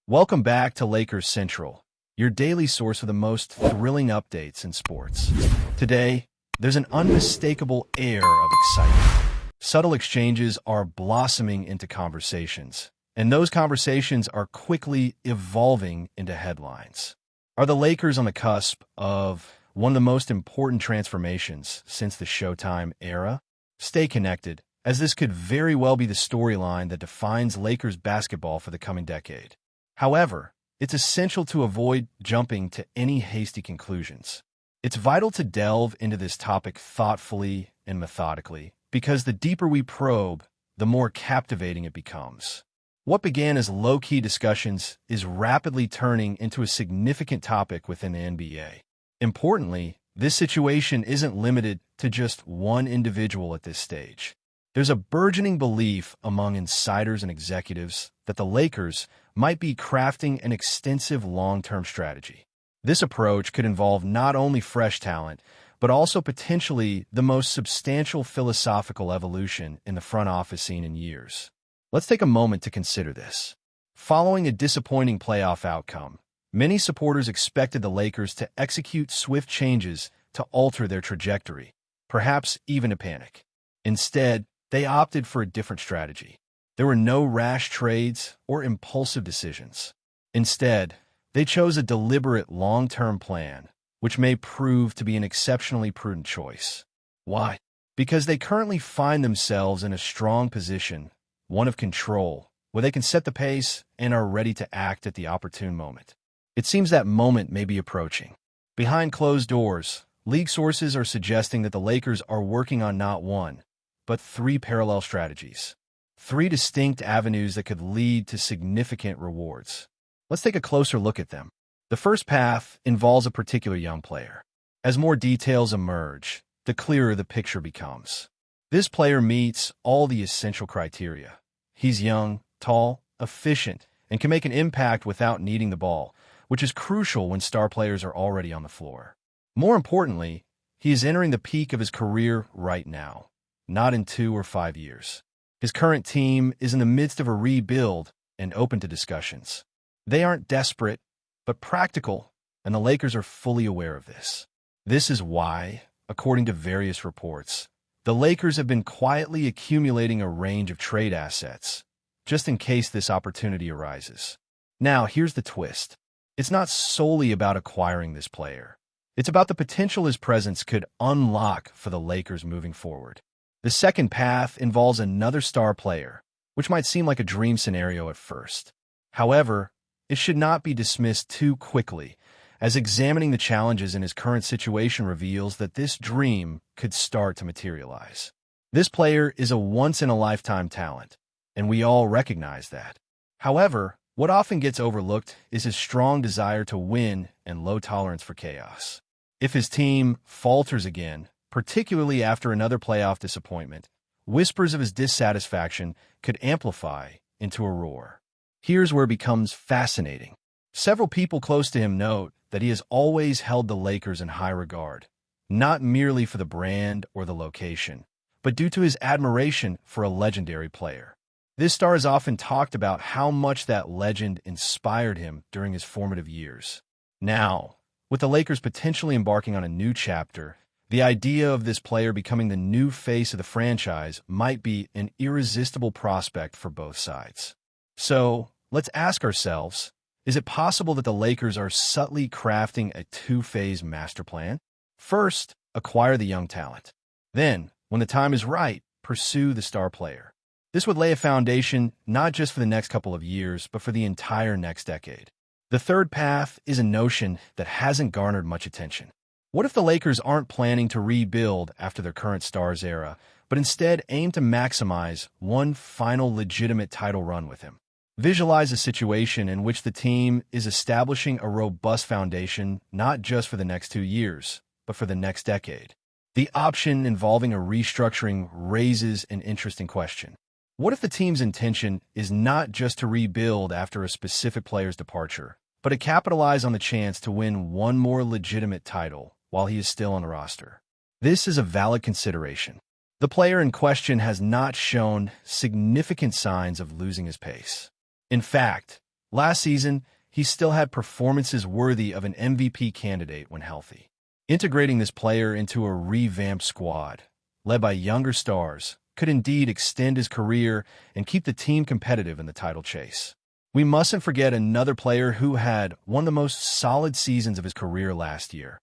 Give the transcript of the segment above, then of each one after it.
Welcome back to Lakers Central, your daily source for the most thrilling updates in sports. Today, there's an unmistakable air of excitement. Subtle exchanges are blossoming into conversations, and those conversations are quickly evolving into headlines. Are the Lakers on the cusp of one of the most important transformations since the Showtime era? Stay connected, as this could very well be the storyline that defines Lakers basketball for the coming decade. However, it's essential to avoid jumping to any hasty conclusions. It's vital to delve into this topic thoughtfully and methodically, because the deeper we probe, the more captivating it becomes. What began as low-key discussions is rapidly turning into a significant topic within the NBA. Importantly, this situation isn't limited to just one individual at this stage. There's a burgeoning belief among insiders and executives that the Lakers might be crafting an extensive long-term strategy. This approach could involve not only fresh talent, but also potentially the most substantial philosophical evolution in the front office scene in years. Let's take a moment to consider this. Following a disappointing playoff outcome, many supporters expected the Lakers to execute swift changes to alter their trajectory, perhaps even a panic. Instead, they opted for a different strategy. There were no rash trades or impulsive decisions. Instead, they chose a deliberate long-term plan, which may prove to be an exceptionally prudent choice. Why? Because they currently find themselves in a strong position, one of control, where they can set the pace and are ready to act at the opportune moment. It seems that moment may be approaching. Behind closed doors, league sources are suggesting that the Lakers are working on not one, but three parallel strategies. Three distinct avenues that could lead to significant rewards. Let's take a closer look at them. The first path involves a particular young player. As more details emerge, the clearer the picture becomes. This player meets all the essential criteria. He's young, tall, efficient, and can make an impact without needing the ball, which is crucial when star players are already on the floor. More importantly, he is entering the peak of his career right now, not in 2 or 5 years. His current team is in the midst of a rebuild and open to discussions. They aren't desperate, but practical, and the Lakers are fully aware of this. This is why, according to various reports, the Lakers have been quietly accumulating a range of trade assets, just in case this opportunity arises. Now, here's the twist. It's not solely about acquiring this player. It's about the potential his presence could unlock for the Lakers moving forward. The second path involves another star player, which might seem like a dream scenario at first. However, it should not be dismissed too quickly, as examining the challenges in his current situation reveals that this dream could start to materialize. This player is a once-in-a-lifetime talent, and we all recognize that. However, what often gets overlooked is his strong desire to win and low tolerance for chaos. If his team falters again, particularly after another playoff disappointment, whispers of his dissatisfaction could amplify into a roar. Here's where it becomes fascinating. Several people close to him note that he has always held the Lakers in high regard, not merely for the brand or the location, but due to his admiration for a legendary player. This star has often talked about how much that legend inspired him during his formative years. Now, with the Lakers potentially embarking on a new chapter, the idea of this player becoming the new face of the franchise might be an irresistible prospect for both sides. So, let's ask ourselves, is it possible that the Lakers are subtly crafting a two-phase master plan? First, acquire the young talent. Then, when the time is right, pursue the star player. This would lay a foundation not just for the next couple of years, but for the entire next decade. The third path is a notion that hasn't garnered much attention. What if the Lakers aren't planning to rebuild after their current stars era, but instead aim to maximize one final legitimate title run with him? Visualize a situation in which the team is establishing a robust foundation not just for the next 2 years, but for the next decade. The option involving a restructuring raises an interesting question. What if the team's intention is not just to rebuild after a specific player's departure, but to capitalize on the chance to win one more legitimate title while he is still on the roster? This is a valid consideration. The player in question has not shown significant signs of losing his pace. In fact, Last season, he still had performances worthy of an MVP candidate when healthy. Integrating this player into a revamped squad, led by younger stars, could indeed extend his career and keep the team competitive in the title chase. We mustn't forget another player who had one of the most solid seasons of his career last year,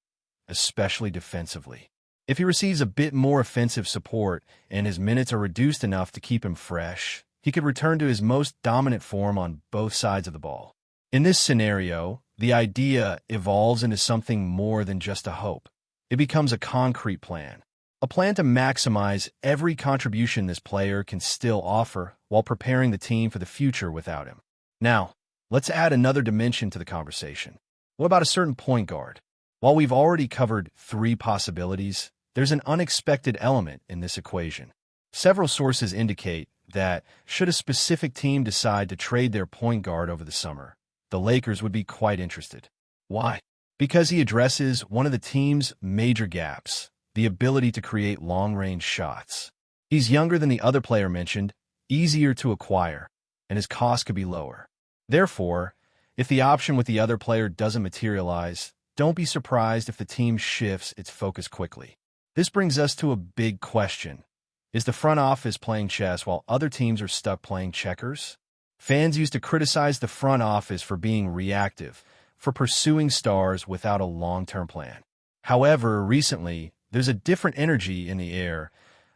especially defensively. If he receives a bit more offensive support and his minutes are reduced enough to keep him fresh, he could return to his most dominant form on both sides of the ball. In this scenario, the idea evolves into something more than just a hope. It becomes a concrete plan. A plan to maximize every contribution this player can still offer while preparing the team for the future without him. Now, let's add another dimension to the conversation. What about a certain point guard? While we've already covered 3 possibilities, there's an unexpected element in this equation. Several sources indicate that should a specific team decide to trade their point guard over the summer, the Lakers would be quite interested. Why? Because he addresses one of the team's major gaps, the ability to create long-range shots. He's younger than the other player mentioned, easier to acquire, and his cost could be lower. Therefore, if the option with the other player doesn't materialize, don't be surprised if the team shifts its focus quickly. This brings us to a big question. Is the front office playing chess while other teams are stuck playing checkers? Fans used to criticize the front office for being reactive, for pursuing stars without a long-term plan. However, recently, there's a different energy in the air,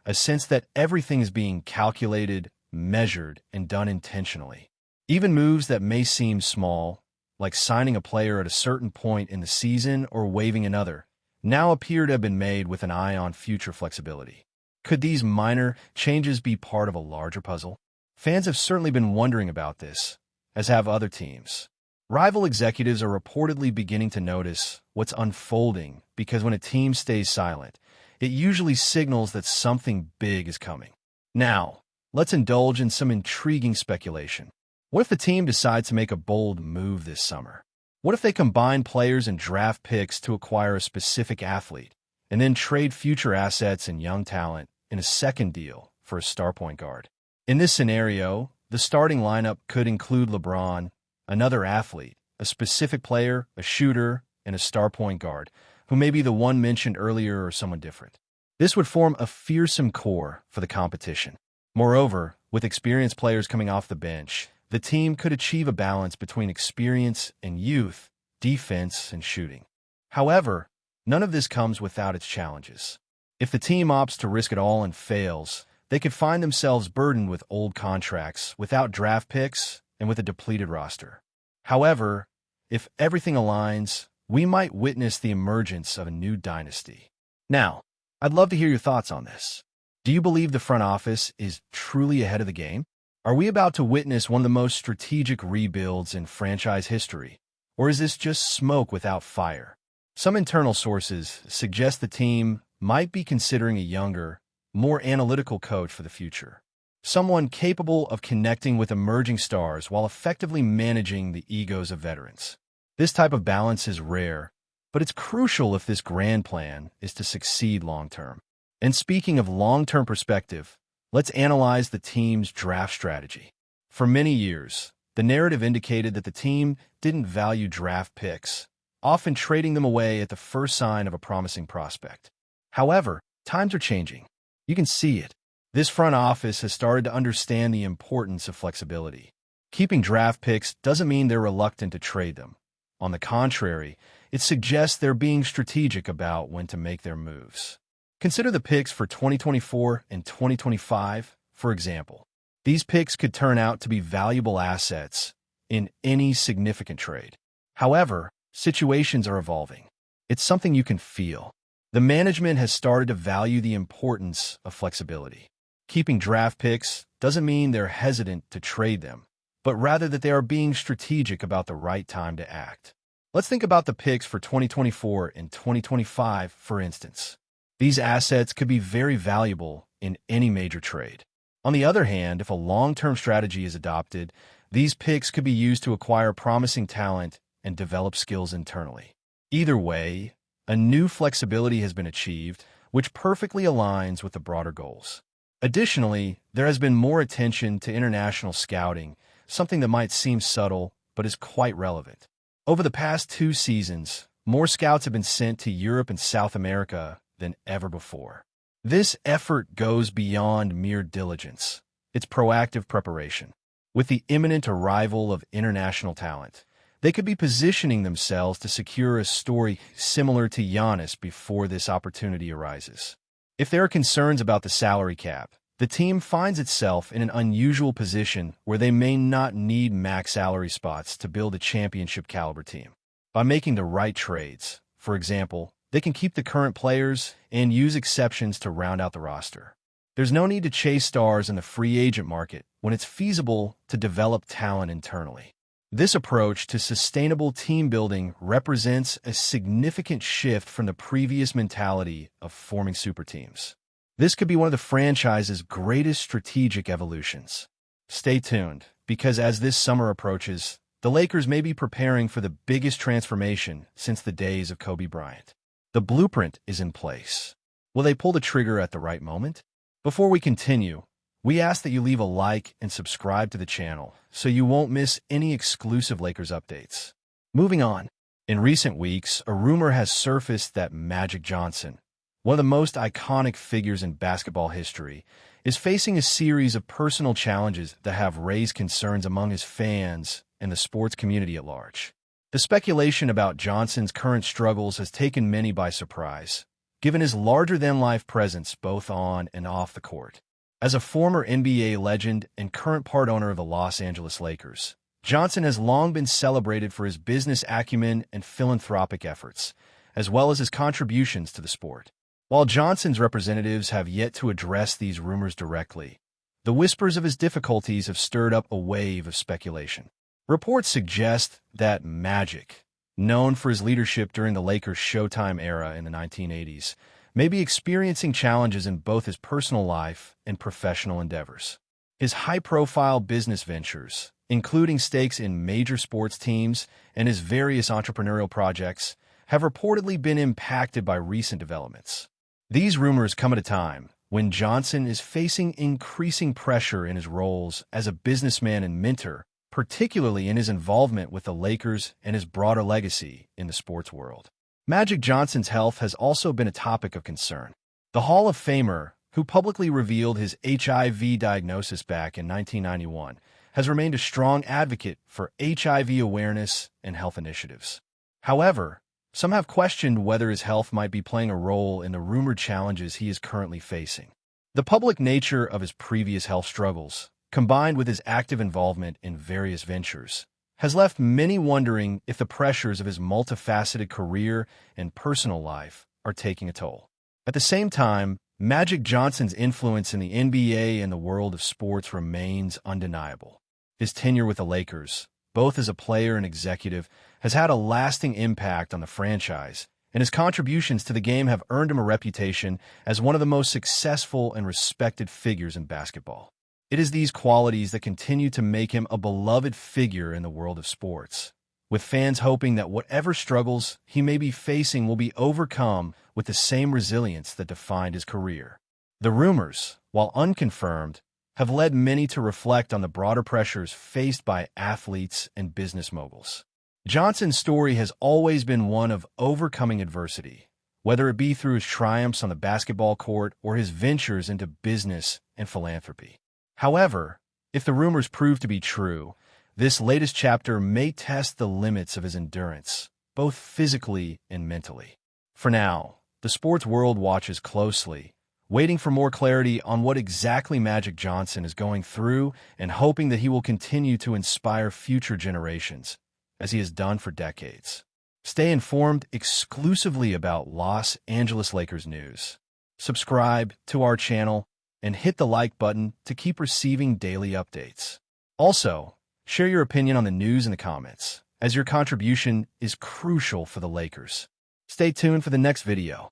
a sense that everything is being calculated, measured, and done intentionally. Even moves that may seem small, like signing a player at a certain point in the season or waiving another, now appear to have been made with an eye on future flexibility. Could these minor changes be part of a larger puzzle? Fans have certainly been wondering about this, as have other teams. Rival executives are reportedly beginning to notice what's unfolding because when a team stays silent, it usually signals that something big is coming. Now, let's indulge in some intriguing speculation. What if the team decides to make a bold move this summer? What if they combine players and draft picks to acquire a specific athlete, and then trade future assets and young talent in a second deal for a star point guard? In this scenario, the starting lineup could include LeBron, another athlete, a specific player, a shooter, and a star point guard, who may be the one mentioned earlier or someone different. This would form a fearsome core for the competition. Moreover, with experienced players coming off the bench, the team could achieve a balance between experience and youth, defense and shooting. However, none of this comes without its challenges. If the team opts to risk it all and fails, they could find themselves burdened with old contracts, without draft picks, and with a depleted roster. However, if everything aligns, we might witness the emergence of a new dynasty. Now, I'd love to hear your thoughts on this. Do you believe the front office is truly ahead of the game? Are we about to witness one of the most strategic rebuilds in franchise history? Or is this just smoke without fire? Some internal sources suggest the team might be considering a younger, more analytical coach for the future. Someone capable of connecting with emerging stars while effectively managing the egos of veterans. This type of balance is rare, but it's crucial if this grand plan is to succeed long-term. And speaking of long-term perspective, let's analyze the team's draft strategy. For many years, the narrative indicated that the team didn't value draft picks, often trading them away at the first sign of a promising prospect. However, times are changing. You can see it. This front office has started to understand the importance of flexibility. Keeping draft picks doesn't mean they're reluctant to trade them. On the contrary, it suggests they're being strategic about when to make their moves. Consider the picks for 2024 and 2025, for example. These picks could turn out to be valuable assets in any significant trade. However, situations are evolving. It's something you can feel. The management has started to value the importance of flexibility. Keeping draft picks doesn't mean they're hesitant to trade them, but rather that they are being strategic about the right time to act. Let's think about the picks for 2024 and 2025, for instance. These assets could be very valuable in any major trade. On the other hand, if a long-term strategy is adopted, these picks could be used to acquire promising talent and develop skills internally. Either way, a new flexibility has been achieved, which perfectly aligns with the broader goals. Additionally, there has been more attention to international scouting, something that might seem subtle but is quite relevant. Over the past 2 seasons, more scouts have been sent to Europe and South America than ever before. This effort goes beyond mere diligence. It's proactive preparation. With the imminent arrival of international talent, they could be positioning themselves to secure a story similar to Giannis before this opportunity arises. If there are concerns about the salary cap, the team finds itself in an unusual position where they may not need max salary spots to build a championship-caliber team. By making the right trades, for example, they can keep the current players and use exceptions to round out the roster. There's no need to chase stars in the free agent market when it's feasible to develop talent internally. This approach to sustainable team building represents a significant shift from the previous mentality of forming super teams. This could be one of the franchise's greatest strategic evolutions. Stay tuned, because as this summer approaches, the Lakers may be preparing for the biggest transformation since the days of Kobe Bryant. The blueprint is in place. Will they pull the trigger at the right moment? Before we continue, we ask that you leave a like and subscribe to the channel so you won't miss any exclusive Lakers updates. Moving on. In recent weeks, a rumor has surfaced that Magic Johnson, one of the most iconic figures in basketball history, is facing a series of personal challenges that have raised concerns among his fans and the sports community at large. The speculation about Johnson's current struggles has taken many by surprise, given his larger-than-life presence both on and off the court. As a former NBA legend and current part owner of the Los Angeles Lakers, Johnson has long been celebrated for his business acumen and philanthropic efforts, as well as his contributions to the sport. While Johnson's representatives have yet to address these rumors directly, the whispers of his difficulties have stirred up a wave of speculation. Reports suggest that Magic, known for his leadership during the Lakers' Showtime era in the 1980s, may be experiencing challenges in both his personal life and professional endeavors. His high-profile business ventures, including stakes in major sports teams and his various entrepreneurial projects, have reportedly been impacted by recent developments. These rumors come at a time when Johnson is facing increasing pressure in his roles as a businessman and mentor, particularly in his involvement with the Lakers and his broader legacy in the sports world. Magic Johnson's health has also been a topic of concern. The Hall of Famer, who publicly revealed his HIV diagnosis back in 1991, has remained a strong advocate for HIV awareness and health initiatives. However, some have questioned whether his health might be playing a role in the rumored challenges he is currently facing. The public nature of his previous health struggles, combined with his active involvement in various ventures, has left many wondering if the pressures of his multifaceted career and personal life are taking a toll. At the same time, Magic Johnson's influence in the NBA and the world of sports remains undeniable. His tenure with the Lakers, both as a player and executive, has had a lasting impact on the franchise, and his contributions to the game have earned him a reputation as one of the most successful and respected figures in basketball. It is these qualities that continue to make him a beloved figure in the world of sports, with fans hoping that whatever struggles he may be facing will be overcome with the same resilience that defined his career. The rumors, while unconfirmed, have led many to reflect on the broader pressures faced by athletes and business moguls. Johnson's story has always been one of overcoming adversity, whether it be through his triumphs on the basketball court or his ventures into business and philanthropy. However, if the rumors prove to be true, this latest chapter may test the limits of his endurance, both physically and mentally. For now, the sports world watches closely, waiting for more clarity on what exactly Magic Johnson is going through and hoping that he will continue to inspire future generations, as he has done for decades. Stay informed exclusively about Los Angeles Lakers news. Subscribe to our channel and hit the like button to keep receiving daily updates. Also, share your opinion on the news in the comments, as your contribution is crucial for the Lakers. Stay tuned for the next video.